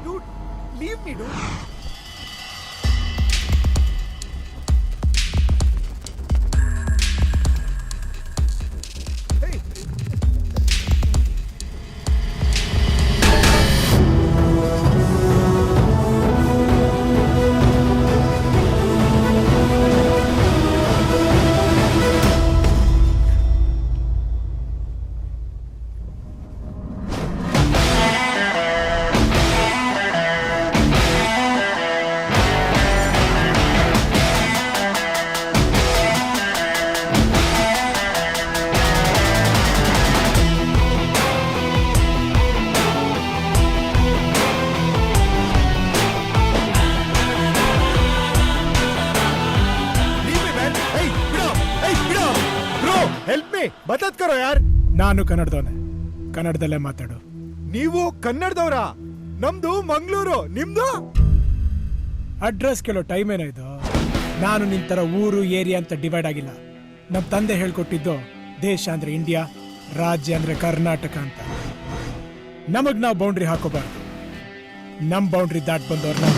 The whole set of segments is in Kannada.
Dude, leave me, dude. Hey. ಮದತ್ ಕರೋ ಯಾರ್. ನಾನು ಕನ್ನಡದವನೇ, ಕನ್ನಡದಲ್ಲೇ ಮಾತಾಡು. ನೀವು ಕನ್ನಡದವರ? ನಮ್ದು ಮಂಗಳೂರು, ನಿಮ್ದು? ಅಡ್ರೆಸ್ ಕೇಳೋ ಟೈಮ್ ಏನೋ ಇದು. ನಾನು ನಿನ್ ತರ ಊರು ಏರಿಯಾ ಅಂತ ಡಿವೈಡ್ ಆಗಿಲ್ಲ. ನಮ್ ತಂದೆ ಹೇಳ್ಕೊಟ್ಟಿದ್ದು ದೇಶ ಅಂದ್ರೆ ಇಂಡಿಯಾ, ರಾಜ್ಯ ಅಂದ್ರೆ ಕರ್ನಾಟಕ ಅಂತ. ನಮಗ್ ನಾವು ಬೌಂಡ್ರಿ ಹಾಕೋಬಾರ್ದು. ನಮ್ ಬೌಂಡ್ರಿ ದಾಟ್ ಬಂದವ್ರನ್ನ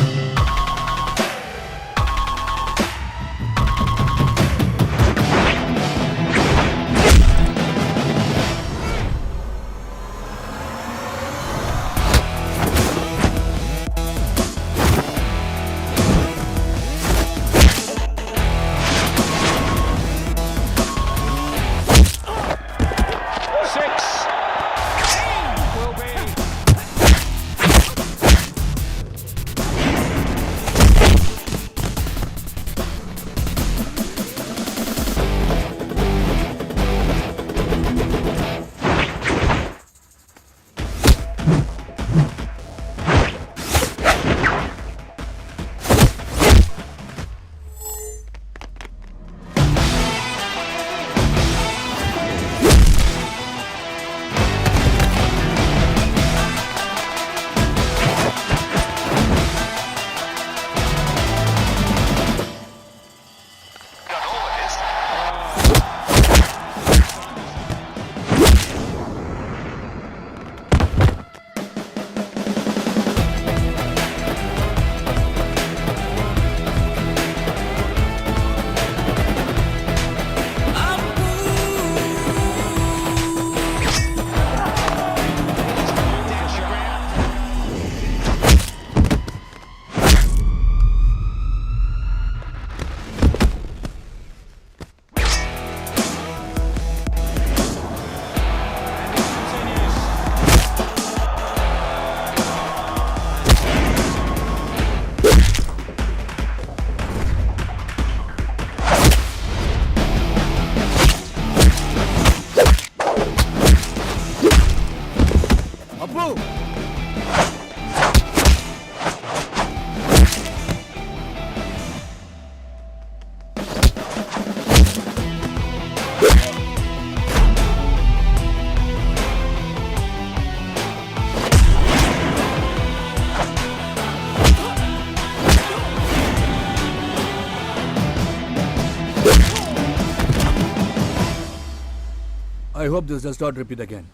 I hope this does not repeat again.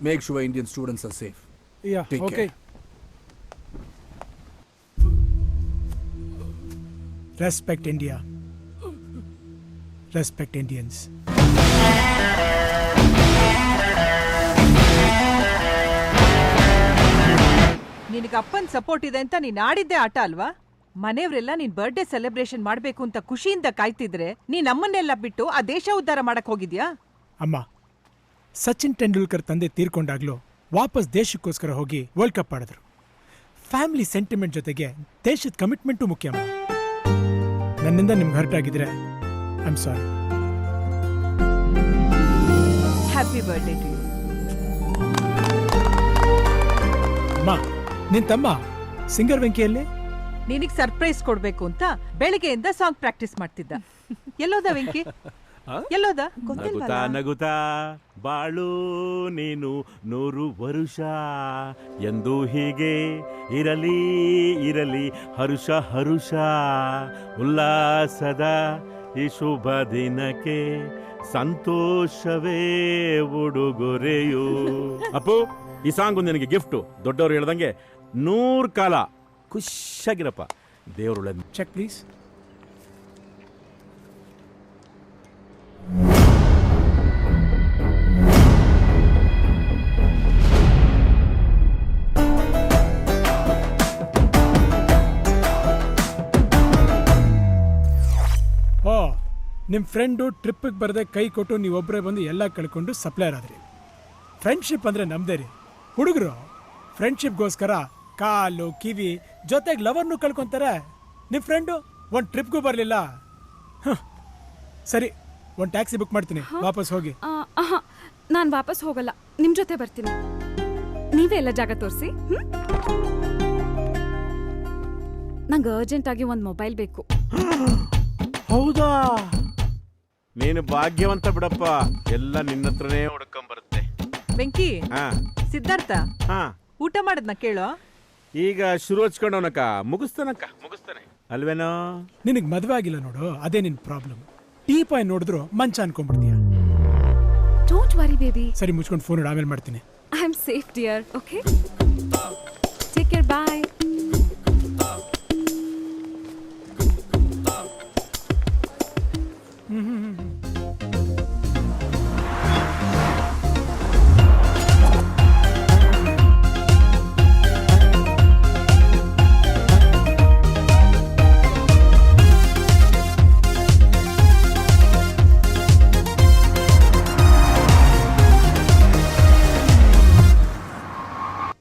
Make sure Indian students are safe. Yeah, Take okay. care. Respect India. Respect Indians. ನಿನಗೆ ಅಪ್ಪನ್ ಸಪೋರ್ಟ್ ಇದೆ ಅಂತ ನೀನ್ ಆಡಿದ್ದೆ ಆಟ ಅಲ್ವಾ? ಮನೆಯವರೆಲ್ಲ ನಿನ್ ಬರ್ಡೇ ಸೆಲೆಬ್ರೇಷನ್ ಮಾಡ್ಬೇಕು ಅಂತ ಖುಷಿಯಿಂದ ಕಾಯ್ತಿದ್ರೆ ನೀನ್ ನಮ್ಮನ್ನೆಲ್ಲ ಬಿಟ್ಟು ಆ ದೇಶ ಉದ್ಧಾರ ಮಾಡಕ್ ಹೋಗಿದ್ಯಾ? ಅಮ್ಮ, ಸಚಿನ್ ತೆಂಡೂಲ್ಕರ್ ತಂದೆ ತೀರ್ಕೊಂಡಾಗ್ಲೂ ವಾಪಸ್ ದೇಶಕ್ಕೋಸ್ಕರ ಹೋಗಿ ವರ್ಲ್ಡ್ ಕಪ್ ಆಡಿದ್ರು. ಫ್ಯಾಮಿಲಿ ಸೆಂಟಿಮೆಂಟ್ ಜೊತೆಗೆ ದೇಶದ ಕಮಿಟ್ಮೆಂಟು ಮುಖ್ಯ. ನನ್ನಿಂದ ನಿಮ್ಗೆ ಹರ್ಟ್ ಆಗಿದ್ರೆ I am sorry. Happy birthday to you. ಅಮ್ಮ, ನಿನ್ ತಮ್ಮ ಸಿಂಗರ್ ವೆಂಕಿಯಲ್ಲಿ ನಿನಗ್ ಸರ್ಪ್ರೈಸ್ ಕೊಡ್ಬೇಕು ಅಂತ ಬೆಳಿಗ್ಗೆಯಿಂದ ಸಾಂಗ್ ಪ್ರಾಕ್ಟೀಸ್ ಮಾಡ್ತಿದ್ದ. ಎಲ್ಲೋದ ವೆಂಕಿ? ಎಲ್ಲೋದ? ನಗುತ್ತಾ ನಗುತ್ತಾ ಬಾಳು ನೀನು 100 ವರುಷ ಎಂದು ಹೀಗೆ ಇರಲಿ ಇರಲಿ ಹರುಷ ಹರುಷ ಉಲ್ಲಾಸದ ಈ ಶುಭ ದಿನಕ್ಕೆ ಸಂತೋಷವೇ ಉಡುಗೊರೆಯು. ಅಪ್ಪು, ಈ ಸಾಂಗ್ ನಿನಗೆ ಗಿಫ್ಟು. ದೊಡ್ಡವರು ಹೇಳ್ದಂಗೆ 100 ಕಾಲ ಖುಷಿಯಾಗಿರಪ್ಪ. ದೇವ್ರ ಚೆಕ್ ಪ್ಲೀಸ್. ಓ, ನಿಮ್ಮ ಫ್ರೆಂಡು ಟ್ರಿಪ್ಪಿಗೆ ಬರದೆ ಕೈ ಕೊಟ್ಟು ನೀವೊಬ್ಬರೇ ಬಂದು ಎಲ್ಲ ಕಳ್ಕೊಂಡು ಸಪ್ಲೈಯರ್ ಆದ್ರಿ. ಫ್ರೆಂಡ್ಶಿಪ್ ಅಂದರೆ ನಮ್ಮದೇ ರೀ. ಹುಡುಗರು ಫ್ರೆಂಡ್ಶಿಪ್ಗೋಸ್ಕರ ಕಾಲು ಕಿವಿ ಜೊತೆಗೆ ಲವರ್ನು ಕಳ್ಕೊತಾರೆ. ನಿಮ್ಮ ಫ್ರೆಂಡು ಒಂದು ಟ್ರಿಪ್ಗೂ ಬರಲಿಲ್ಲ. ಸರಿ, ಒಂದು ಟ್ಯಾಕ್ಸಿ ಬುಕ್ ಮಾಡ್ತೀನಿ, ವಾಪಸ್ ಹೋಗಿ. ನಾನು ವಾಪಸ್ ಹೋಗಲ್ಲ, ನಿಮ್ಮ ಜೊತೆ ಬರ್ತೀನಿ. ನೀವೇ ಎಲ್ಲ ಜಾಗ ತೋರಿಸಿ. ನಂಗೆ ಅರ್ಜೆಂಟಾಗಿ ಒಂದು ಮೊಬೈಲ್ ಬೇಕು. ಹೌದಾ? ನೀನು ಭಾಗ್ಯವಂತ ಬಿಡಪ್ಪ, ಎಲ್ಲ ನಿನ್ನ ಹತ್ರನೇ ಹುಡ್ಕೊಂಬರುತ್ತೆ. ವೆಂಕಿ, ಹಾ ಸಿದ್ಧಾರ್ಥ ಹಾ, ಊಟ ಮಾಡದ್ನ ಕೇಳೋ. ಈಗ ಶುರು ಹಚ್ಕೊಂಡವನಕ್ಕ ಮುಗಿಸ್ತಾನೆ ಅಲ್ವೇನೋ? ನಿನಗೆ ಮದುವೆ ಆಗಿಲ್ಲ ನೋಡು, ಅದೇ ನಿನ್ನ ಪ್ರಾಬ್ಲಮ್. ಟೀ ಪಾಯ್ ನೋಡಿದ್ರು ಮಂಚ ಅನ್ಕೊಂಡ್ಬಿಡ್ತೀಯ. Don't worry baby. ಸರಿ, ಮುಚ್ಕೊಂಡು ಫೋನ್ ಆಮೇಲೆ ಮಾಡ್ತೀನಿ. I am safe dear. Okay, take care, bye.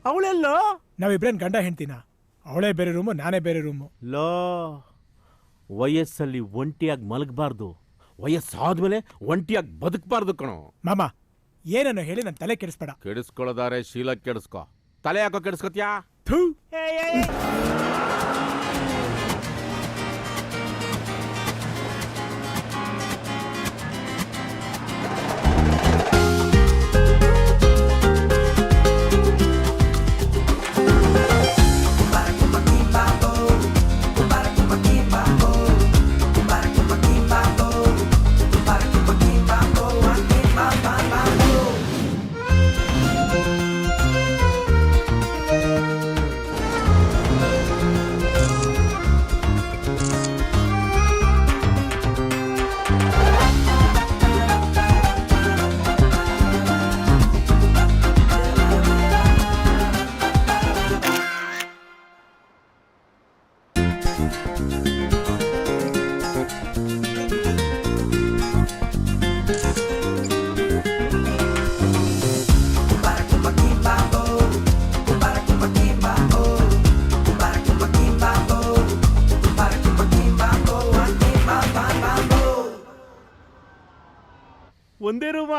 ಅವಳೆಲ್ಲೋ? ನಾವಿಬ್ರೇನ್ ಗಂಡ ಹೆಂಡ್ತಿನ? ಅವಳೇ ಬೇರೆ ರೂಮು, ನಾನೇ ಬೇರೆ ರೂಮು. ಲೋ, ವಯಸ್ಸಲ್ಲಿ ಒಂಟಿಯಾಗಿ ಮಲಗಬಾರ್ದು, ವಯಸ್ಸಾದ್ಮೇಲೆ ಒಂಟಿಯಾಗಿ ಬದುಕಬಾರ್ದು ಕಣೋ. ಮಾಮ, ಏನನ್ನು ಹೇಳಿ ನನ್ನ ತಲೆ ಕೆಡಿಸ್ಬೇಡ. ಕೆಡಿಸ್ಕೊಳ್ಳೋದಾರೆ ಶೀಲ ಕೆಡಿಸ್ಕೊ. ತಲೆ ಯಾಕೋ ಕೆಡಿಸ್ಕೊತ್ಯಾ? ಥೂ. ಒಂದೇ ರೂಮ.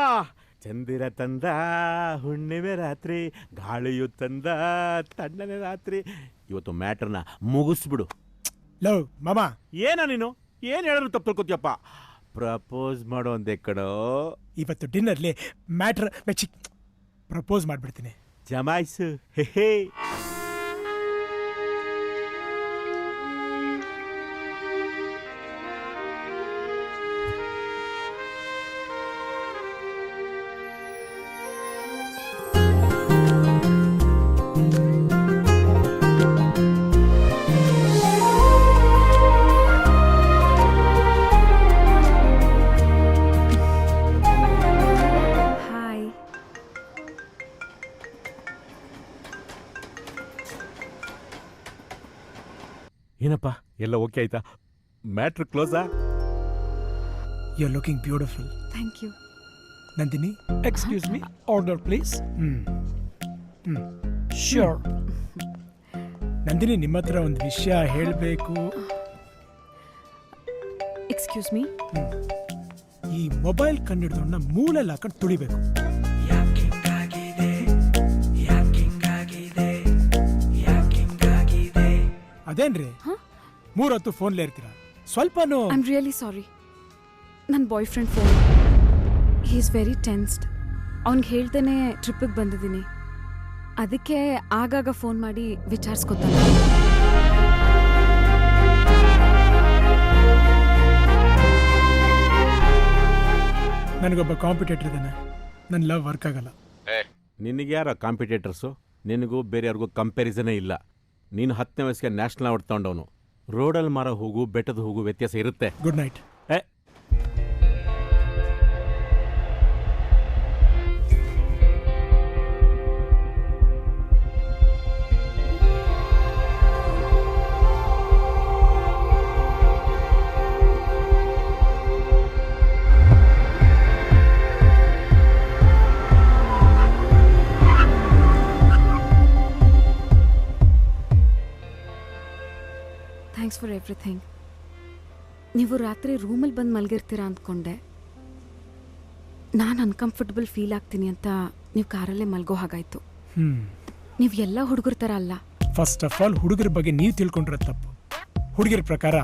ಚಂದಿರ ತಂದ ಹುಣ್ಣಿಮೆ ರಾತ್ರಿ, ಗಾಳಿಯು ತಂದ ತಣ್ಣನೆ ರಾತ್ರಿ. ಇವತ್ತು ಮ್ಯಾಟರ್ನ ಮುಗಿಸ್ಬಿಡು. ಲವ್ ಮಾಮ, ಏನ ನೀನು ಏನ್ ಹೇಳಿದ್ರು ತಪ್ಪು ತಿಳ್ಕೊತಿಯಪ್ಪ. ಪ್ರಪೋಸ್ ಮಾಡೋ ಅಂದೆ ಕಡೋ. ಇವತ್ತು ಡಿನ್ನರ್ಲಿ ಮ್ಯಾಟ್ರ್ ಪ್ರಪೋಸ್ ಮಾಡ್ಬಿಡ್ತೀನಿ. ಜಮಾಯ್ಸು. ಹೇ, ಏನಪ್ಪ ಎಲ್ಲ ಓಕೆ ಆಯ್ತಾ? ಮ್ಯಾಟ್ರ್ ಕ್ಲೋಸಾ? You are looking beautiful. Thank you. Nandini, excuse me, order please. Sure. Nandini, ನಿಮ್ಮ ಹತ್ರ ಒಂದು ವಿಷಯ ಹೇಳಬೇಕು. Excuse me. ಈ ಮೊಬೈಲ್ ಕಂಡಿಡ್ದವನ್ನ ಮೂಲೆಲ್ಲ ಹಾಕೊಂಡು ತುಳಿಬೇಕು. ಅದೇನ್ರಿ 3 ಹೊತ್ತು ಫೋನ್ಲೇ ಇರ್ತೀರಾ? ಸ್ವಲ್ಪನೂ. I am really sorry. ನನ್ನ boyfriend phone, he is very tensed. ಅವ್ನಿಗೆ ಹೇಳ್ತೇನೆ ಟ್ರಿಪ್ಪಿಗೆ ಬಂದಿದ್ದೀನಿ. ಅದಕ್ಕೆ ಆಗಾಗ ಫೋನ್ ಮಾಡಿ ವಿಚಾರಿಸ್ಕೊತಾನೆ. ನನಗೊಬ್ಬ ಕಾಂಪಿಟೇಟರ್ ಇದ್ದಾನೆ. ನನ್ನ ಲವ್ ವರ್ಕ್ ಆಗಲ್ಲ. ನಿನಗೆ ಯಾರ ಕಾಂಪಿಟೇಟರ್ಸು? ನಿನಗೂ ಬೇರೆಯವ್ರಿಗೂ ಕಂಪ್ಯಾರಿಸನೇ ಇಲ್ಲ. ನೀನು 10ನೇ ವಯಸ್ಸಿಗೆ ನ್ಯಾಷನಲ್ ಅವಾರ್ಡ್ ತಗೊಂಡವನು. ರೋಡಲ್ಲಿ ಮಾರೋ ಹೂಗು ಬೆಟ್ಟದ ಹೂಗು ವ್ಯತ್ಯಾಸ ಇರುತ್ತೆ. Good night. ಏ ಥ್ಯಾಂಕ್ಸ್ ಫಾರ್ ಎವ್ರಿಥಿಂಗ್. ನೀವು ರಾತ್ರಿ ರೂಮಲ್ಲಿ ಬಂದು ಮಲಗಿರ್ತೀರಾ ಅಂದ್ಕೊಂಡೆ. ನಾನು ಅನ್ಕಂಫರ್ಟಬಲ್ ಫೀಲ್ ಆಗ್ತೀನಿ ಅಂತ ನೀವು ಕಾರಲ್ಲೇ ಮಲ್ಗೋ ಹಾಗಾಯ್ತು. ನೀವು ಎಲ್ಲ ಹುಡುಗರ ಥರ ಅಲ್ಲ. ಫಸ್ಟ್ ಆಫ್ ಆಲ್ ಹುಡುಗರ ಬಗ್ಗೆ ನೀವು ತಿಳ್ಕೊಂಡಿರೋ ತಪ್ಪು. ಹುಡುಗಿರ ಪ್ರಕಾರ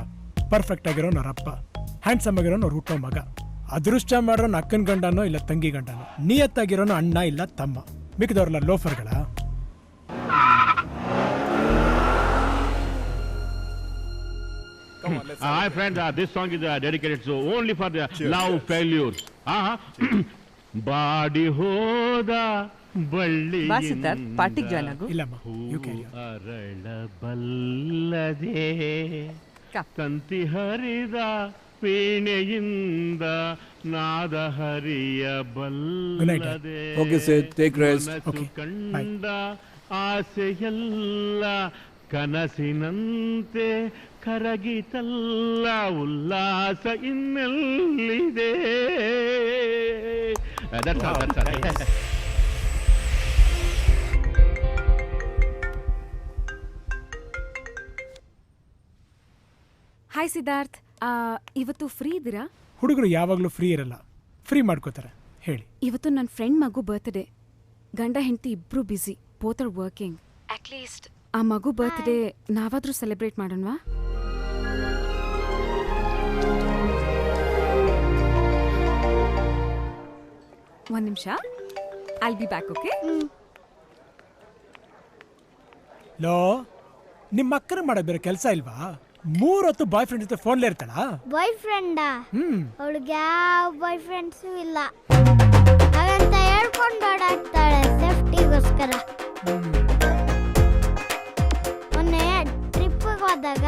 ಪರ್ಫೆಕ್ಟ್ ಆಗಿರೋನು ಅವ್ರ ಅಪ್ಪ, ಹ್ಯಾಂಡ್ಸಮ್ ಆಗಿರೋನು ಅವ್ರ ಹುಟ್ಟೋ ಮಗ, ಅದೃಷ್ಟ ಮಾಡೋನು ಅಕ್ಕನ ಗಂಡನೋ ಇಲ್ಲ ತಂಗಿ ಗಂಡನೋ, ನಿಯತ್ತಾಗಿರೋನು ಅಣ್ಣ ಇಲ್ಲ ತಮ್ಮ. ಮಿಕ್ಕಿದವ್ರಲ್ಲ ಲೋಫರ್ಗಳ. Hi friends, this song is dedicated so only for the love failures. Body ಹೋದ ಬಳ್ಳಿ ಬಾ ಸಿದ್ಧಾರ್ಥ್, ಪಾರ್ಟಿಗೆ ಜಾಯ್ನ್ ಆಗು. ಇಲ್ಲಮ್ಮ, ಯು ಕ್ಯಾರಿ ಆನ್. ಅರಳಬಲ್ಲದೆ Come. ತಂತಿ ಹರಿದ ವೀಣೆಯಿಂದ ನಾದ ಹರಿಯಬಲ್ಲದೆ Okay, Sid, take rest. Okay, bye. ಕಂಡ ಆಸೆಯಲ್ಲ ಕನಸಿನಂತೆ ಕರಗಿತಲ್ಲ, ಉಲ್ಲಾಸ ಇನ್ನೆಲ್ಲಿದೆ. That's all. ಹಾಯ್ ಸಿದ್ಧಾರ್ಥ್, ಇವತ್ತು ಫ್ರೀ ಇದ್ದೀರಾ? ಹುಡುಗರು ಯಾವಾಗಲೂ ಫ್ರೀ ಇರಲ್ಲ, ಫ್ರೀ ಮಾಡ್ಕೋತಾರೆ. ಹೇಳಿ. ಇವತ್ತು ನನ್ನ ಫ್ರೆಂಡ್ ಮಗು ಬರ್ತ್ಡೇ. ಗಂಡ ಹೆಂಡತಿ ಇಬ್ರು busy, both are working. At least ಆ ಮಗು ಬರ್ತ್ಡೇ ನಾವಾದ್ರೂ ಸೆಲೆಬ್ರೇಟ್ ಮಾಡೋಣವಾ? ಒಂದ್ ನಿಮಿಷ, I'll be back. Okay? Low, ನಿಮ್ಮ ಅಕ್ಕನ ಮಾಡಕ್ ಬೇರೆ ಕೆಲಸ ಇಲ್ವಾ? 3 ಹೊತ್ತು ಬಾಯ್ ಫ್ರೆಂಡ್ ಜೊತೆ ಫೋನ್ಲೇ ಇರ್ತಾಳ. ಬಾಯ್ ಫ್ರೆಂಡಾ? ಅವಳಿಗೆ ಯಾವ ಬಾಯ್ ಫ್ರೆಂಡ್ಸು ಇಲ್ಲ. ಹಾಗಂತ ಹೇಳ್ಕೊಂಡು ಓಡಾಡ್ತಾಳೆ ಸೇಫ್ಟಿಗೋಸ್ಕರ. ಮೊನ್ನೆ ಟ್ರಿಪ್ಪಿಗೆ ಹೋದಾಗ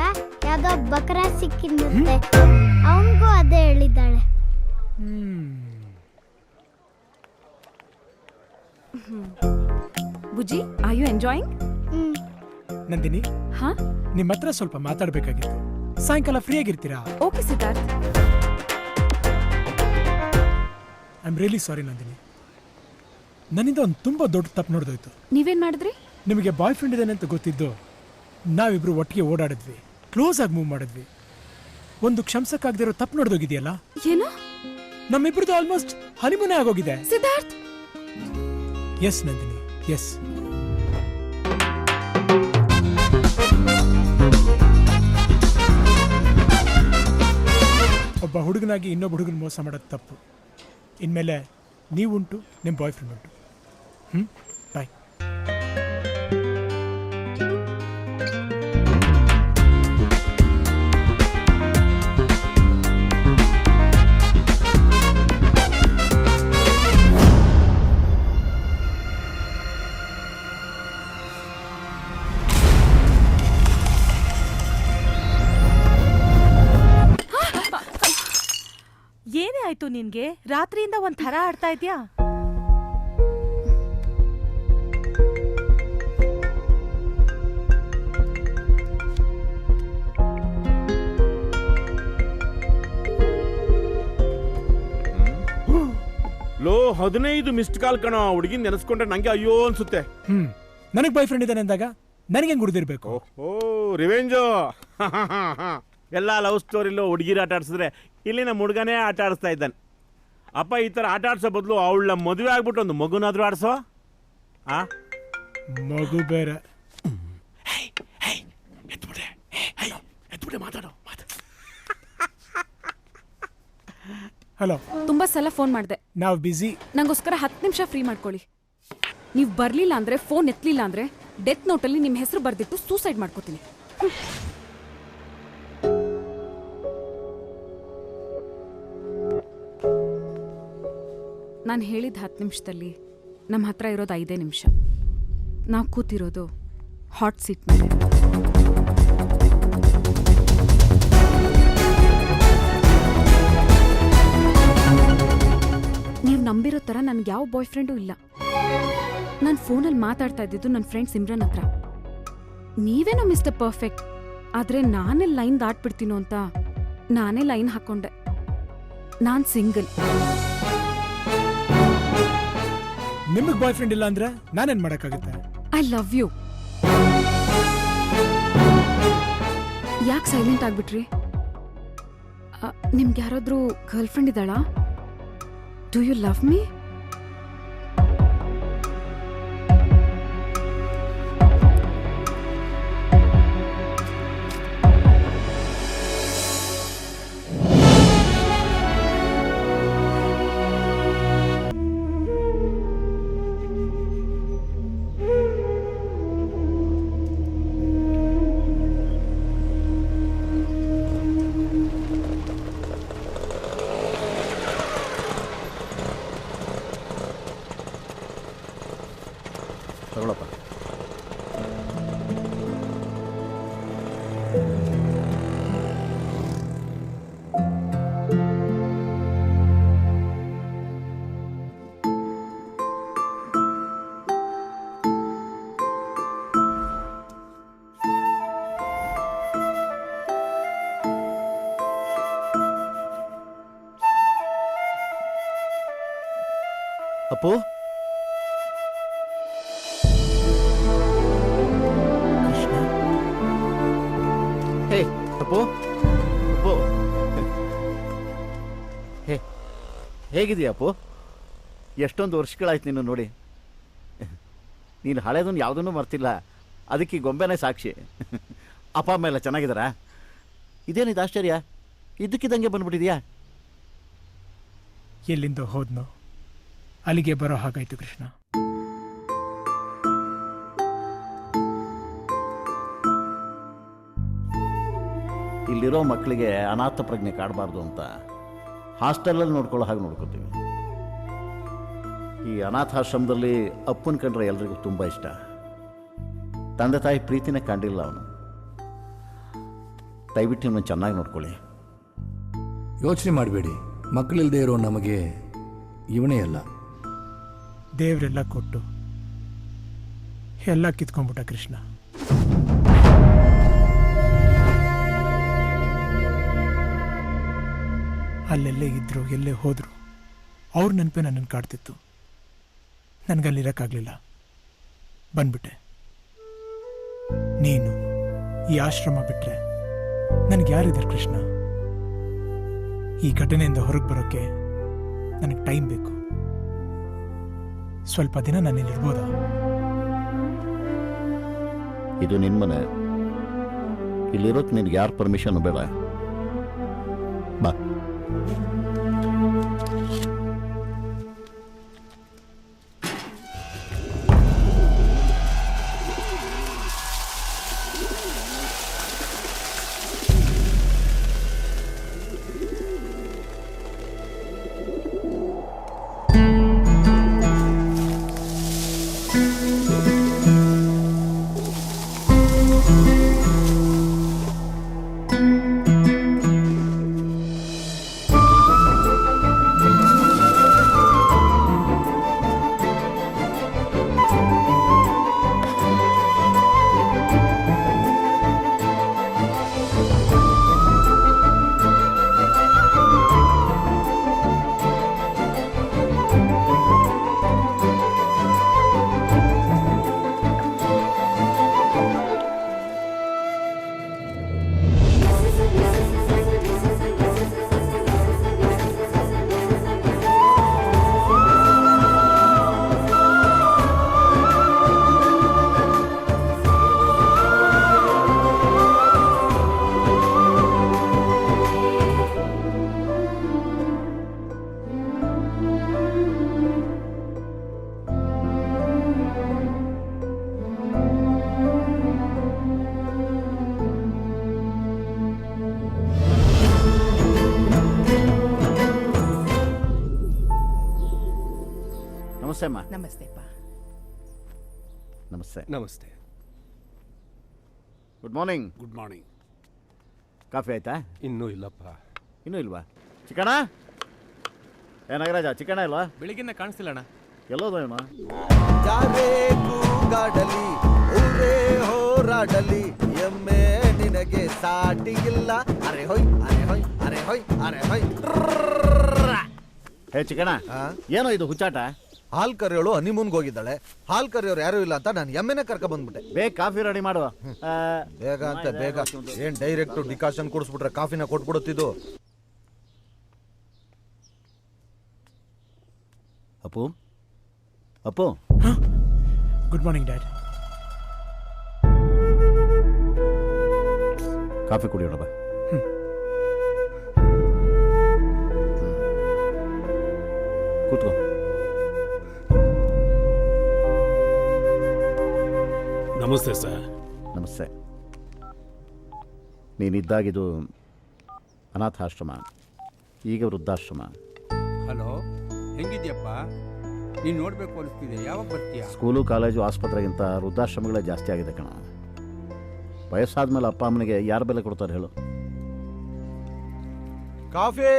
ಯಾವುದೋ ಬಕರ ಸಿಕ್ಕಿರುತ್ತೆ, ಅವನಿಗೂ ಅದೇ ಹೇಳಿದ್ದಾಳೆ. Bujji, are you enjoying? Nandini, ಹಾ, ನಿಮ್ಮ ಹತ್ರ ಸ್ವಲ್ಪ ಮಾತಾಡ್ಬೇಕಾಗಿತ್ತು. ಸಾಯಂಕಾಲ ಫ್ರೀ ಆಗಿರ್ತೀರಾ? Okay Siddharth. I am really sorry Nandini. ನನ್ನಿಂದ ಒಂದು ತುಂಬಾ ದೊಡ್ಡ ತಪ್ಪು ನೋಡ್ದೋಯ್ತು. ನೀವೇನ್ ಮಾಡಿದ್ರಿ? ನಿಮಗೆ ಬಾಯ್ ಫ್ರೆಂಡ್ ಇದ್ದಾನೆ ಅಂತ ಗೊತ್ತಿದ್ದು ನಾವಿಬ್ರು ಒಟ್ಟಿಗೆ ಓಡಾಡಿದ್ವಿ, ಕ್ಲೋಸ್ ಆಗಿ ಮೂವ್ ಮಾಡಿದ್ವಿ. ಒಂದು ಕ್ಷಮಿಸಕ್ಕಾಗದಿರೋ ತಪ್ಪು ನೋಡ್ದೋಗಿದೆಯಲ್ಲ. ಏನು? ನಮ್ಮಿಬ್ರದ್ದು ಆಲ್ಮೋಸ್ಟ್ ಹನಿಮೂನೇ ಆಗೋಗಿದೆ. Siddharth, yes Nandini, yes. ಒಬ್ಬ ಹುಡುಗನಾಗಿ ಇನ್ನೊಬ್ಬ ಹುಡುಗನ ಮೋಸ ಮಾಡೋದು ತಪ್ಪು. ಇನ್ಮೇಲೆ ನೀವುಂಟು, ನಿಮ್ಮ ಬಾಯ್ ಫ್ರೆಂಡ್ ಉಂಟು. ಬಾಯ್. ಏನೇ ಆಯ್ತು ನಿನ್ಗೆ? ರಾತ್ರಿಯಿಂದ ಒಂಥರ ಆಡ್ತಾ ಇದ್ಯಾ? ಲೋ 15 ಮಿಸ್ಡ್ ಕಾಲ್ ಕಣೋ. ಹುಡುಗಿನ ನೆನೆಸ್ಕೊಂಡ್ರೆ ನಂಗೆ ಅಯ್ಯೋ ಅನ್ಸುತ್ತೆ. ನನಗೆ ಬಾಯ್ ಫ್ರೆಂಡ್ ಇದ್ದಾನೆ ಅಂದಾಗ ನನಗೆ ಹೆಂಗ್ ಗುಡ್ದಿರ್ಬೇಕು? ಓ ರಿವೆಂಜು. ಎಲ್ಲ ಲವ್ ಸ್ಟೋರಿಲೋ ಹುಡುಗಿರ ಆಟ ಆಡ್ಸಿದ್ರೆ ಇಲ್ಲಿ ನಮ್ಮ ಹುಡುಗನೇ ಆಟ ಆಡಿಸ್ತಾ ಇದ್ದಾನೆ. ಅಪ್ಪ ಈ ಥರ ಆಟ ಆಡ್ಸೋ ಬದಲು ಅವಳ ಮದುವೆ ಆಗ್ಬಿಟ್ಟು ಒಂದು ಮಗುನಾದ್ರೂ ಆಡ್ಸೋ. ಮಗು ಬೇರೆ. ಮಾತಾಡೋ. ಹಲೋ. ತುಂಬಾ ಸಲ ಫೋನ್ ಮಾಡಿದೆ. ನಾವು ಬಿಸಿ. ನಂಗೋಸ್ಕರ 10 ನಿಮಿಷ ಫ್ರೀ ಮಾಡ್ಕೊಳ್ಳಿ. ನೀವು ಬರ್ಲಿಲ್ಲ ಅಂದ್ರೆ, ಫೋನ್ ಎತ್ತಲಿಲ್ಲ ಅಂದ್ರೆ ಡೆತ್ ನೋಟಲ್ಲಿ ನಿಮ್ಮ ಹೆಸರು ಬರ್ದಿಟ್ಟು ಸೂಸೈಡ್ ಮಾಡ್ಕೋತೀನಿ. ನಾನು ಹೇಳಿದ 10 ನಿಮಿಷದಲ್ಲಿ ನಮ್ಮ ಹತ್ರ ಇರೋದು 5 ನಿಮಿಷ. ನಾವು ಕೂತಿರೋದು ಹಾಟ್ ಸೀಟ್ ಮೇಲೆ. ನೀವು ನಂಬಿರೋ ಥರ ನನಗೆ ಯಾವ ಬಾಯ್ ಫ್ರೆಂಡೂ ಇಲ್ಲ. ನಾನು ಫೋನಲ್ಲಿ ಮಾತಾಡ್ತಾ ಇದ್ದಿದ್ದು ನನ್ನ ಫ್ರೆಂಡ್ ಸಿಮ್ರನ್ ಹತ್ರ. ನೀವೇನೋ ಮಿಸ್ಟರ್ ಪರ್ಫೆಕ್ಟ್, ಆದರೆ ನಾನೇ ಲೈನ್ ದಾಟ್ಬಿಡ್ತೀನೋ ಅಂತ ನಾನೇ ಲೈನ್ ಹಾಕ್ಕೊಂಡೆ. ನಾನು ಸಿಂಗಲ್. ನಿಮಗೆ ಬಾಯ್ ಫ್ರೆಂಡ್ ಇಲ್ಲ ಅಂದ್ರೆ ನಾನೇನ್ ಮಾಡಕ್ಕಾಗುತ್ತೆ? I love you. ಯಾಕೆ ಸೈಲೆಂಟ್ ಆಗ್ಬಿಟ್ರಿ? ನಿಮ್ಗೆ ಯಾರಾದ್ರೂ ಗರ್ಲ್ ಫ್ರೆಂಡ್ ಇದ್ದಾಳಾ? Do you love me? ತಗೊಳಪ್ಪ. ಅಪ್ಪು, ಹೇ ಅಪ್ಪು, ಅಪ್ಪು, ಹೇ ಹೇಗಿದೆಯಾ ಅಪ್ಪು? ಎಷ್ಟೊಂದು ವರ್ಷಗಳಾಯ್ತು ನಿನ್ನ ನೋಡಿ. ನೀನು ಹಳೇದನ್ನು ಯಾವುದನ್ನು ಮರ್ತಿಲ್ಲ, ಅದಕ್ಕೆ ಈ ಗೊಂಬೆನೇ ಸಾಕ್ಷಿ. ಅಪ್ಪ ಅಮ್ಮ ಎಲ್ಲ ಚೆನ್ನಾಗಿದ್ದಾರಾ? ಇದೇನಿದು ಆಶ್ಚರ್ಯ, ಇದ್ದಕ್ಕಿದ್ದಂಗೆ ಬಂದ್ಬಿಟ್ಟಿದ್ಯಾ? ಎಲ್ಲಿಂದ ಹೋದ್ನೋ ಅಲ್ಲಿಗೆ ಬರೋ ಹಾಗಾಯ್ತು ಕೃಷ್ಣ. ಇಲ್ಲಿರೋ ಮಕ್ಕಳಿಗೆ ಅನಾಥ ಪ್ರಜ್ಞೆ ಕಾಡಬಾರ್ದು ಅಂತ ಹಾಸ್ಟೆಲಲ್ಲಿ ನೋಡ್ಕೊಳ್ಳೋ ಹಾಗೆ ನೋಡ್ಕೋತೀವಿ. ಈ ಅನಾಥಾಶ್ರಮದಲ್ಲಿ ಅಪ್ಪನ ಕಂಡ್ರೆ ಎಲ್ರಿಗೂ ತುಂಬ ಇಷ್ಟ. ತಂದೆ ತಾಯಿ ಪ್ರೀತಿನೇ ಕಂಡಿಲ್ಲ ಅವನು. ದಯವಿಟ್ಟು ಇವನು ಚೆನ್ನಾಗಿ ನೋಡ್ಕೊಳ್ಳಿ. ಯೋಚನೆ ಮಾಡಬೇಡಿ, ಮಕ್ಕಳಿಲ್ಲದೆ ಇರೋ ನಮಗೆ ಇವನೇ ಅಲ್ಲ. ದೇವರೆಲ್ಲ ಕೊಟ್ಟು ಎಲ್ಲ ಕಿತ್ಕೊಂಡ್ಬಿಟ್ಟ ಕೃಷ್ಣ. ಅಲ್ಲೆಲ್ಲೇ ಇದ್ರು, ಎಲ್ಲೇ ಹೋದ್ರು ಅವ್ರ ನೆನಪೇ ನನ್ನನ್ನು ಕಾಡ್ತಿತ್ತು. ನನಗಲ್ಲಿರೋಕ್ಕಾಗಲಿಲ್ಲ, ಬಂದ್ಬಿಟ್ಟೆ. ನೀನು ಈ ಆಶ್ರಮ ಬಿಟ್ರೆ ನನಗೆ ಯಾರಿದ್ದಾರೆ ಕೃಷ್ಣ? ಈ ಘಟನೆಯಿಂದ ಹೊರಗೆ ಬರೋಕ್ಕೆ ನನಗೆ ಟೈಮ್ ಬೇಕು. ಸ್ವಲ್ಪ ದಿನ ನಾನಿಲ್ಲಿರ್ಬೋದಾ? ಇದು ನಿನ್ನ ಮನೆ, ಇಲ್ಲಿರೋಕ್ಕೆ ನಿನಗೆ ಯಾರು ಪರ್ಮಿಷನ್ ಬೇಡ. ಬಾ. ನಮಸ್ತೆ ಅಮ್ಮ. ನಮಸ್ತೆಪ್ಪ. ನಮಸ್ತೆ. ನಮಸ್ತೆ. Good morning. Good morning. Coffee ಆಯ್ತಾ? ಇನ್ನೂ ಇಲ್ಲಪ್ಪ. ಇನ್ನೂ ಇಲ್ವಾ? ಚಿಕಣ ನಾಗರಾಜ, ಚಿಕಣ ಇಲ್ವಾ? ಬೆಳಿಗ್ಗೆನ ಕಾಣಿಸ್ತಿಲ್ಲ ಅಣ್ಣ. ಎಲ್ಲೋದ ಇವನು? ಯಾರೇ ಕೂಗಾಡಲಿ ಊರೇ ಹೋರಾಡಲಿ ಎಮ್ಮೆ ನಿನಗೆ ಸಾಟಿ ಇಲ್ಲ. ಅರೆ ಹೊಯ್ ಅರೆ ಹೊಯ್ ಅರೆ ಹೊಯ್ ಅರೆ ಹೊಯ್. ಹೇ ಚಿಕಣ, ಏನೋ ಇದು ಹುಚ್ಚಾಟ? ಹಾಲ್ ಕರಿಯೋಳು ಹನಿಮೂನ್ಗೆ ಹೋಗಿದ್ದಾಳೆ. ಹಾಲ್ ಕರಿಯೋರು ಯಾರು ಇಲ್ಲ ಅಂತ ನಾನು ಎಮ್ಮೆನೆ ಕರ್ಕ ಬಂದ್ಬಿಟ್ಟೆ. ಬೇಗ ಕಾಫಿ ರೆಡಿ ಮಾಡುವ. ಬೇಗ ಅಂತ ಬೇಗ ಏನ್ ಡೈರೆಕ್ಟ್ ಡಿಕಾಷನ್ ಕುಡಿಸ್ಬಿಟ್ರೆ ಕಾಫಿನ ಕೊಟ್ಬಿಡುತ್ತಿದ್ದು. Appu Appu, good morning dad. Coffee ಕುಡಿಯೋಣ ಬಾ. ಕೂತ್ಕೋ. ನಮಸ್ತೆ ಸರ್. ನಮಸ್ತೆ. ನೀನಿದ್ದಾಗಿದ್ದು ಅನಾಥಾಶ್ರಮ, ಈಗ ವೃದ್ಧಾಶ್ರಮ. ಹಲೋ, ಹೆಂಗಿದ್ಯಪ್ಪ? ನೀನು ನೋಡಬೇಕು ಅನಿಸ್ತಿದೆ. ಯಾವಾಗ ಬರ್ತೀಯಾ? ಸ್ಕೂಲು, ಕಾಲೇಜು, ಆಸ್ಪತ್ರೆಗಿಂತ ವೃದ್ಧಾಶ್ರಮಗಳೇ ಜಾಸ್ತಿ ಆಗಿದೆ ಕಣ. ವಯಸ್ಸಾದ್ಮೇಲೆ ಅಪ್ಪ ಅಮ್ಮನಿಗೆ ಯಾರು ಬೆಲೆ ಕೊಡ್ತಾರೆ ಹೇಳು? ಕಾಫಿ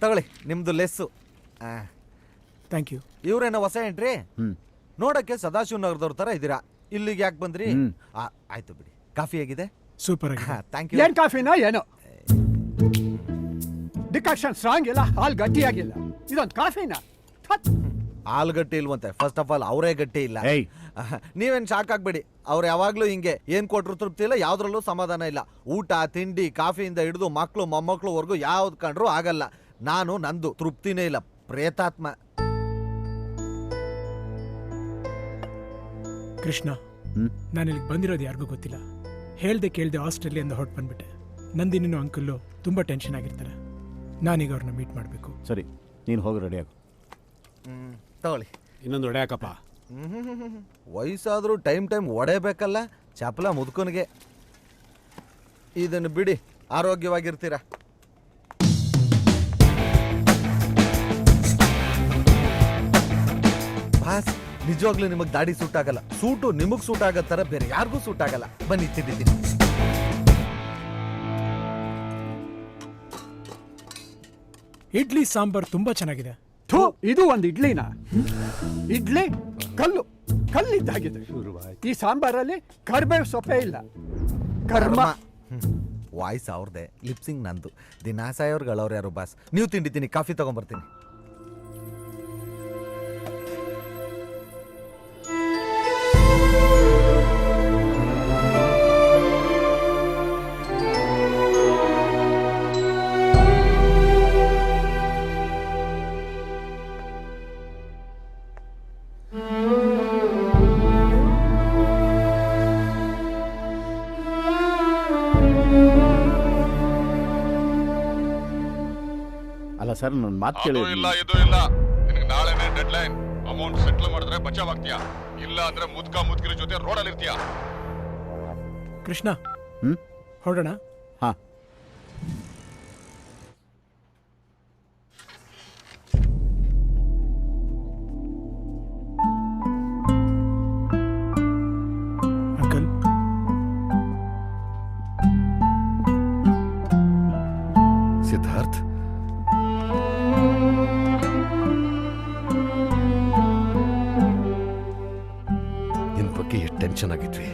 ತಗೊಳ್ಳಿ, ನಿಮ್ದು ಲೆಸ್ಸು. Thank you. ಇವ್ರೇನೋ ಹೊಸ ಎಂಟ್ರಿ? ನೋಡಕ್ಕೆ ಸದಾಶಿವನಗರದವ್ರ ತರ ಇದ್ದೀರಾ. ಇಲ್ಲಿಗೆ ಯಾಕೆ ಬಂದ್ರಿ? ಆಯ್ತು ಬಿಡಿ. ಕಾಫಿ ಹೇಗಿದೆ? ಸೂಪರ್ ಆಗಿದೆ. Thank you. ಏನ್ ಕಾಫಿನೋ ಏನೋ, ಡಿಕಾಕ್ಷನ್ ಸ್ಟ್ರಾಂಗ್ ಇಲ್ಲ, ಹಾಲು ಗಟ್ಟಿಯಾಗಿಲ್ಲ. ಇದೊಂದು ಕಾಫಿನ? ಹಾಲು ಗಟ್ಟಿ ಇಲ್ವಂತೆ. ಫಸ್ಟ್ ಆಫ್ ಆಲ್ ಅವರೇ ಗಟ್ಟಿ ಇಲ್ಲ. ನೀವೇನ್ ಶಾಕ್ ಆಗ್ಬೇಡಿ. ಅವ್ರು ಯಾವಾಗ್ಲೂ ಹಿಂಗೆ, ಏನ್ ಕೊಟ್ರು ತೃಪ್ತಿ ಇಲ್ಲ, ಯಾವ್ದ್ರಲ್ಲೂ ಸಮಾಧಾನ ಇಲ್ಲ. ಊಟ ತಿಂಡಿ ಕಾಫಿಯಿಂದ ಹಿಡಿದು ಮಕ್ಕಳು ಮೊಮ್ಮಕ್ಕಳುವರೆಗೂ ಯಾವ್ದು ಕಂಡ್ರು ಆಗಲ್ಲ. ನಾನು ನಂದು ತೃಪ್ತಿನೇ ಇಲ್ಲ, ಪ್ರೇತಾತ್ಮ. ಕೃಷ್ಣ, ನಾನು ಇಲ್ಲಿಗೆ ಬಂದಿರೋದು ಯಾರಿಗೂ ಗೊತ್ತಿಲ್ಲ. ಹೇಳ್ದೆ ಕೇಳ್ದೆ ಆಸ್ಟ್ರೇಲಿಯಿಂದ ಹೊರಟು ಬಂದ್ಬಿಟ್ಟೆ. ನಂದಿನಿನೂ ಅಂಕಲ್ಲು ತುಂಬ ಟೆನ್ಷನ್ ಆಗಿರ್ತಾರೆ. ನಾನೀಗ ಅವ್ರನ್ನ ಮೀಟ್ ಮಾಡಬೇಕು. ಸರಿ, ನೀನು ಹೋಗಿ ರೆಡಿ ಆಗು. ತಗೊಳ್ಳಿ. ಇನ್ನೊಂದು ಹೊಡೆಯಾಕಪ್ಪ. ವಯಸ್ಸಾದ್ರೂ ಟೈಮ್ ಒಡೆಬೇಕಲ್ಲ ಚಪಲ ಮುದುಕನಿಗೆ. ಇದನ್ನು ಬಿಡಿ, ಆರೋಗ್ಯವಾಗಿರ್ತೀರ. ಬಾಸ್, ನಿಜವಾಗ್ಲೂ ನಿಮಗೆ ದಾಡಿ ಸೂಟ್ ಆಗಲ್ಲ. ಸೂಟು ನಿಮಗ್ ಸೂಟ್ ಆಗೋ ಥರ ಬೇರೆ ಯಾರಿಗೂ ಸೂಟ್ ಆಗಲ್ಲ. ಬನ್ನಿ ತಿಂದಿದ್ದೀನಿ. ಇಡ್ಲಿ ಸಾಂಬಾರ್ ತುಂಬಾ ಚೆನ್ನಾಗಿದೆ. ಇದು ಒಂದು ಇಡ್ಲಿನ? ಇಡ್ಲಿ ಕಲ್ಲಿದ್ದಾಗಿದೆ. ಈ ಸಾಂಬಾರಲ್ಲಿ ಕರ್ಬೇವು ಸೊಪ್ಪೆ ಇಲ್ಲ. ಕರ್ಮ. ವಾಯ್ಸ್ ಅವ್ರದೇ, ಲಿಪ್ಸಿಂಗ್ ನಂದು. ದಿನ ಸಾಯೋರ್ಗಳವ್ರು ಯಾರು ಬಾಸ್. ನೀವು ತಿಂಡಿದ್ದೀನಿ, ಕಾಫಿ ತಗೊಂಡ್ಬರ್ತೀನಿ. ಅಲ್ಲ ಸರ್, ನನ್ನ ಮಾತು ಕೇಳಿ. ಇಲ್ಲ, ಇದು ಇಲ್ಲ. ನಿನಗೆ ನಾಳೆನೇ ಡೆಡ್ ಲೈನ್. ಅಮೌಂಟ್ ಸೆಟ್ಲ್ ಮಾಡಿದ್ರೆ ಬಚಾವ್ ಆಗ್ತೀಯಾ, ಇಲ್ಲ ಅಂದ್ರೆ ಮುದ್ಕಿರ ಜೊತೆ ರೋಡಲ್ಲಿ ಇರ್ತೀಯಾ. ಕೃಷ್ಣ, ಹೊರಡೋಣ? ಹಾ. ಅಂಕಲ್, ಸಿದ್ಧಾರ್ಥ್, ನಿನ್ ಬಗ್ಗೆ ಎಷ್ಟು ಟೆನ್ಷನ್ ಆಗಿದ್ವಿ.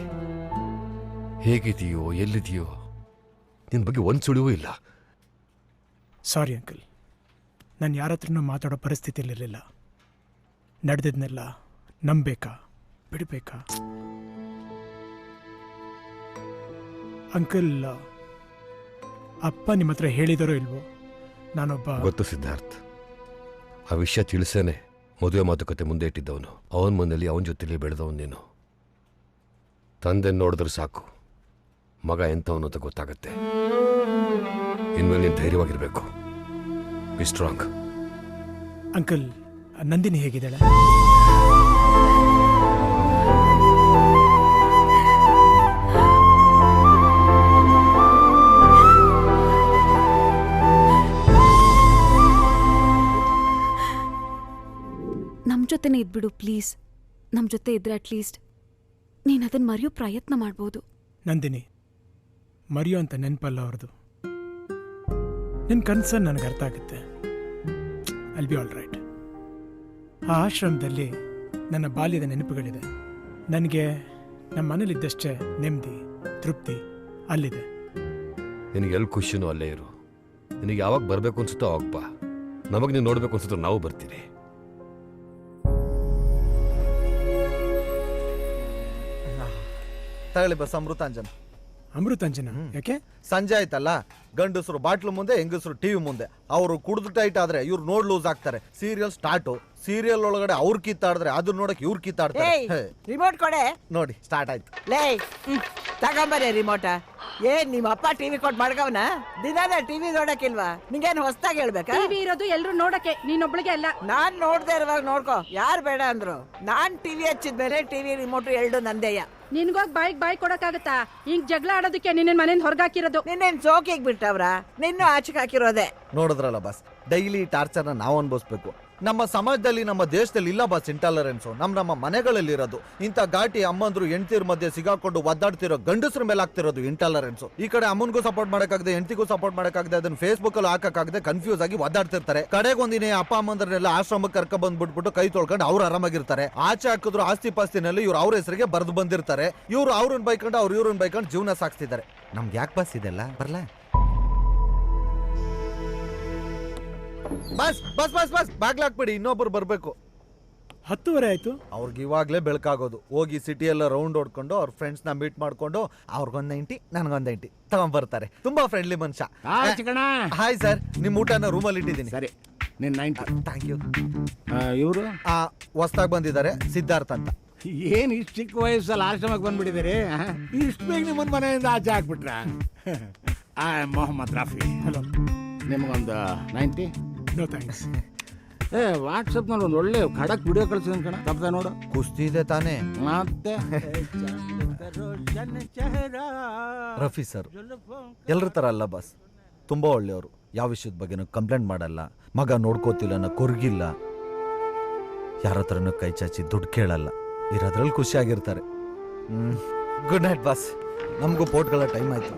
ಹೇಗಿದೆಯೋ, ಎಲ್ಲಿದೆಯೋ, ನಿನ್ ಬಗ್ಗೆ ಒಂದು ಸುಳಿವೂ ಇಲ್ಲ. ಸಾರಿ ಅಂಕಲ್, ನಾನು ಯಾರ ಹತ್ರನೂ ಮಾತಾಡೋ ಪರಿಸ್ಥಿತಿಯಲ್ಲಿರಲಿಲ್ಲ. ನಡೆದಿದ್ನೆಲ್ಲ ನಂಬೇಕಾ ಬಿಡಬೇಕಾ? ಅಂಕಲ್, ಅಪ್ಪ ನಿಮ್ಮ ಹತ್ರ ಹೇಳಿದರೋ ಇಲ್ವೋ, ನಾನೊಬ್ಬ... ಗೊತ್ತು ಸಿದ್ಧಾರ್ಥ್, ಆ ವಿಷಯ ತಿಳಿಸೇನೆ ಮದುವೆ ಮಾತುಕತೆ ಮುಂದೆ ಇಟ್ಟಿದ್ದವನು. ಅವನ ಮನೇಲಿ ಅವನ ಜೊತೆಲಿ ಬೆಳೆದವನು ನೀನು. ತಂದೆ ನೋಡಿದ್ರೆ ಸಾಕು ಮಗ ಎಂಥವನು ಅಂತ ಗೊತ್ತಾಗತ್ತೆ. ಇನ್ಮೇಲೆ ನೀನು ಧೈರ್ಯವಾಗಿರ್ಬೇಕು. Be strong. ಅಂಕಲ್, ನಂದಿನಿ ಹೇಗಿದ್ದಾಳೆ? ತೆಗ್ದ್ಬಿಡು ಪ್ಲೀಸ್. ನಮ್ಮ ಜೊತೆ ಇದ್ರೆ ಅಟ್ಲೀಸ್ಟ್ ನೀನು ಅದನ್ನ ಮರೆಯೋ ಪ್ರಯತ್ನ ಮಾಡ್ಬೋದು. ನಂದಿನಿ, ಮರೆಯೋ ಅಂತ ನೆನಪಲ್ಲ ಅವ್ರದ್ದು. ನಿನ್ನ ಕನ್ಸರ್ನ್ ನನಗೆ ಅರ್ಥ ಆಗುತ್ತೆ. I'll be all right. ಆ ಆಶ್ರಮದಲ್ಲಿ ನನ್ನ ಬಾಲ್ಯದ ನೆನಪುಗಳಿದೆ. ನನಗೆ ನಮ್ಮ ಮನೇಲಿದ್ದಷ್ಟೇ ನೆಮ್ಮದಿ, ತೃಪ್ತಿ ಅಲ್ಲಿದೆ. ನಿನಗೆ ಎಲ್ಲಿ ಖುಷಿನೋ ಅಲ್ಲೇ ಇರು. ನಿನಗೆ ಯಾವಾಗ ಬರಬೇಕು ಅನ್ಸುತ್ತೋ ಅವಾಗ ಬಾ. ನಮಗೆ ನೀನು ನೋಡಬೇಕು ಅನ್ಸುತ್ತೋ ನಾವು ಬರ್ತೀವಿ. ತಗೊಳ್ಳಿ ಬಸ್ ಅಮೃತಾಂಜನ್. ಅಮೃತಾಂಜನ ಯಾಕೆ? ಸಂಜೆ ಆಯ್ತಲ್ಲ, ಗಂಡಸರು ಬಾಟ್ಲು ಮುಂದೆ, ಹೆಂಗಸರು ಟಿವಿ ಮುಂದೆ. ಅವರು ಕುಡಿದು ಟೈಟ್ ಆದ್ರೆ ಇವ್ರು ನೋಡ್ ಲೂಸ್ ಆಗ್ತಾರೆ. Serial start. ಸೀರಿಯಲ್ ಒಳಗಡೆ ಅವ್ರು ಕಿತ್ತಾಡಿದ್ರೆ ಅದನ್ನ ನೋಡಕ್ ಇವ್ರು ಕಿತ್ತಾಡ್ತಾರೆ. ರಿಮೋಟ್ ಕೊಡೆ. ನೋಡಿ ಸ್ಟಾರ್ಟ್ ಆಯ್ತು. ಲೇ ತಗೊಂಬರೇ ರಿಮೋಟ. ಏನ್ ನಿಮ್ಮ ಅಪ್ಪ ಟಿವಿ ಕೊಟ್ಟು ಮಾಡ್ಗವನ? ದಿನಾನೇ ಟಿವಿ ನೋಡಕ್ಕಿಲ್ವಾ? ನಿಂಗೇನು ಹೊಸ್ದಾಗಿ ಹೇಳ್ಬೇಕಾ? ಟಿವಿ ಇರೋದು ಎಲ್ರು ನೋಡಕ್ಕೆ, ನೀನೊಬ್ಳಿಗೆ ಅಲ್ಲ. ನಾನ್ ನೋಡ್ದೆ ಇರುವಾಗ ನೋಡ್ಕೋ. ಯಾರು ಬೇಡ ಅಂದ್ರು? ನಾನ್ ಟಿವಿ ಹಚ್ಚಿದ್ಮೇಲೆ ಟಿವಿ ರಿಮೋಟ್ ಎರಡು ನಂದೇಯ. ನಿನ್ಗೋಗ್ ಬಾಯಿ ಕೊಡಕ್ಕಾಗತ್ತಾ? ಹಿಂಗ್ ಜಗಳ ಆಡೋದಕ್ಕೆ ನಿನ್ನ ಮನೇನ್ ಹೊರಗಾಕಿರೋದು. ನಿನ್ನೇನ್ ಸೋಕಿಗ್ ಬಿಟ್ಟವ್ರ? ನಿನ್ನೂ ಆಚೆಗೆ ಹಾಕಿರೋದೆ. ನೋಡಿದ್ರಲ್ಲ ಬಸ್, ಡೈಲಿ ಟಾರ್ಚರ್ನ ನಾವು ಅನ್ಭವಿಸ್ಬೇಕು. ನಮ್ಮ ಸಮಾಜದಲ್ಲಿ, ನಮ್ಮ ದೇಶದಲ್ಲಿ ಇಲ್ಲ ಬಸ್ ಇಂಟಾಲರೆನ್ಸು. ನಮ್ಮ ಮನೆಗಳಲ್ಲಿ ಇರೋದು. ಇಂಥ ಘಾಟಿ ಅಮ್ಮಂದ್ರು ಹೆಂಡತಿರ ಮಧ್ಯೆ ಸಿಗಾಕೊಂಡು ಒದ್ದಾಡ್ತಿರೋ ಗಂಡಸ್ರ ಮೇಲೆ ಆಗ್ತಿರೋದು ಇಂಟಾಲರೆನ್ಸು. ಈ ಕಡೆ ಅಮ್ಮನ್ಗೂ ಸಪೋರ್ಟ್ ಮಾಡಕ್ಕಾಗದೆ, ಹೆಂಡತಿಗೂ ಸಪೋರ್ಟ್ ಮಾಡಕ್ಕಾಗದೆ, ಅದನ್ನ ಫೇಸ್ಬುಕ್ ಅಲ್ಲಿ ಹಾಕಕ್ಕಾಗದೆ ಕನ್ಫ್ಯೂಸ್ ಆಗಿ ಒದ್ದಾಡ್ತಿರ್ತಾರೆ. ಕಡೆಗೊಂದಿನೇ ಅಪ್ಪ ಅಮ್ಮಂದ್ರನ್ನೆಲ್ಲ ಆಶ್ರಮಕ್ಕೆ ಕರ್ಕ ಬಂದ್ಬಿಟ್ಬಿಟ್ಟು ಕೈ ತೊಳ್ಕೊಂಡು ಅವ್ರು ಆರಾಮಾಗಿರ್ತಾರೆ. ಆಚೆ ಹಾಕಿದ್ರು ಆಸ್ತಿ ಪಾಸ್ತಿನಲ್ಲಿ ಇವ್ರು ಅವ್ರ ಹೆಸರಿಗೆ ಬರೆದು ಬಂದಿರ್ತಾರೆ. ಇವ್ರು ಅವ್ರನ್ನ ಬೈಕೊಂಡು ಅವ್ರು ಇವ್ರನ್ನ ಬೈಕೊಂಡು ಜೀವನ ಸಾಗಿಸ್ತಿದ್ದಾರೆ. ನಮ್ಗೆ ಯಾಕೆ ಬಸ್ ಇದೆಲ್ಲ ಬರಲ್ಲ? ಬಸ್ ಬಸ್ ಬಸ್ ಬಸ್ ಬಾಗ್ಲಾಕ್ಬಿಡಿ, ಇನ್ನೊಬ್ರು ಬರ್ಬೇಕು. 10:30 ಆಯ್ತು. ಅವ್ರಿಗೆ ಇವಾಗ್ಲೇ ಬೆಳಕಾಗೋದು. ಹೋಗಿ ಸಿಟಿ ಎಲ್ಲ ರೌಂಡ್ ಹೊಡ್ಕೊಂಡು ಅವ್ರ ಫ್ರೆಂಡ್ಸ್ ನ ಮೀಟ್ ಮಾಡ್ಕೊಂಡು ಅವ್ರಿಗೊಂದ್ 90 ನನಗೊಂದ್ 90 ತಗೊಂಡ್ಬರ್ತಾರೆ. ತುಂಬಾ ಫ್ರೆಂಡ್ಲಿ ಮನುಷ್ಯ. ಹಾಯ್ ಸರ್, ನಿಮ್ ಊಟನ ರೂಮಲ್ಲಿ ಇಟ್ಟಿದ್ದೀನಿ. ಸರಿ, ನಿನ್ 90. Thank you. ಇವರು ಹೊಸ್ದಾಗಿ ಬಂದಿದ್ದಾರೆ, ಸಿದ್ಧಾರ್ಥ್ ಅಂತ. ಏನ್ ಇಷ್ಟು ಚಿಕ್ಕ ವಯಸ್ಸಲ್ಲಿ ಆಶ್ರಮಕ್ಕೆ ಬಂದ್ಬಿಟ್ಟಿದ್ದೀರಿ? ಇಷ್ಟು ಬೇಗ ನಿಮ್ಮನ್ನ ಮನೆಯಿಂದ ಆಚೆ ಹಾಕ್ಬಿಟ್ರ? ಮೊಹಮ್ಮದ್ ರಾಫಿ. ಹಲೋ. ನಿಮಗೊಂದು 90. No thanks. ವಾಟ್ಸಪ್ನಲ್ಲಿ ಒಂದು ಒಳ್ಳೆ ಖಡಕ್ ವಿಡಿಯೋ ಕಳ್ಸಿದ್ದೀನಿ ಕಣ, ತಪ್ಪದೆ ನೋಡು. ಕುಸ್ತಿ ಇದೆ ತಾನೇ? ಮತ್ತೆ ರಫಿ ಸರ್ ಎಲ್ರ ತರ ಅಲ್ಲ ಬಸ್, ತುಂಬಾ ಒಳ್ಳೆಯವರು. ಯಾವ ವಿಷಯದ ಬಗ್ಗೆನೂ ಕಂಪ್ಲೇಂಟ್ ಮಾಡಲ್ಲ. ಮಗ ನೋಡ್ಕೋತಿಲ್ಲ, ಕೊರ್ಗಿಲ್ಲ, ಯಾರ ಹತ್ರನೂ ಕೈ ಚಾಚಿ ದುಡ್ಡು ಕೇಳಲ್ಲ. ಇರೋದ್ರಲ್ಲಿ ಖುಷಿಯಾಗಿರ್ತಾರೆ. Good night boss. ನಮಗೂ ಪೋರ್ಟ್ಗಳ ಟೈಮ್ ಆಯ್ತು.